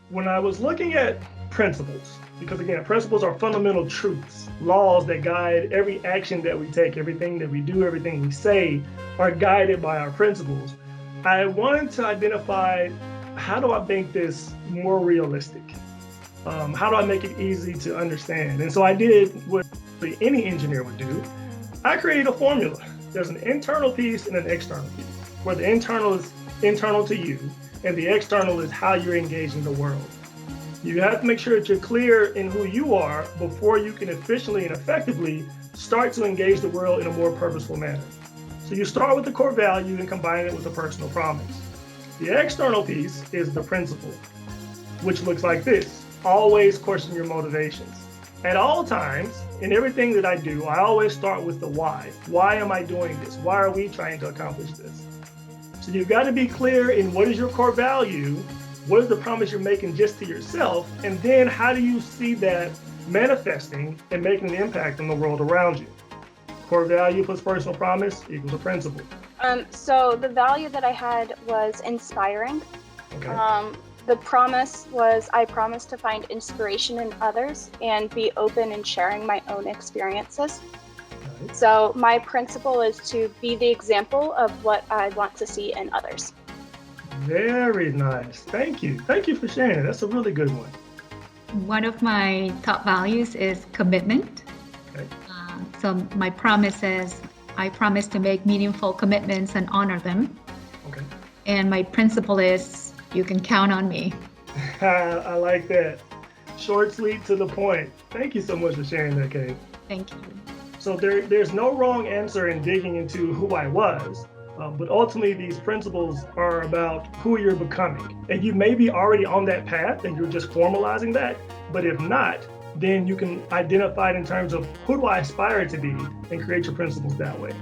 When I was looking at principles, because again, principles are fundamental truths, laws that guide every action that we take, everything that we do, everything we say are guided by our principles. I wanted to identify, how do I make this more realistic? How do I make it easy to understand? And so I did what any engineer would do. I created a formula. There's an internal piece and an external piece, where the internal is internal to you and the external is how you're engaging the world. You have to make sure that you're clear in who you are before you can efficiently and effectively start to engage the world in a more purposeful manner. So you start with the core value and combine it with a personal promise. The external piece is the principle, which looks like this: always question your motivations. At all times, in everything that I do, I always start with the why. Why am I doing this? Why are we trying to accomplish this? So you've got to be clear in what is your core value, what is the promise you're making just to yourself, and then how do you see that manifesting and making an impact on the world around you? Core value plus personal promise equals a principle. So the value that I had was inspiring. Okay. The promise was, I promised to find inspiration in others and be open in sharing my own experiences. Right. So my principle is to be the example of what I want to see in others. Very nice. Thank you. Thank you for sharing it. That's a really good one. One of my top values is commitment. Okay. So my promise is, I promise to make meaningful commitments and honor them. Okay. And my principle is, you can count on me. I like that. Short, sweet, to the point. Thank you so much for sharing that, Kate. Thank you. So there's no wrong answer in digging into who I was, but ultimately these principles are about who you're becoming. And you may be already on that path and you're just formalizing that, but if not, then you can identify it in terms of who do I aspire to be and create your principles that way.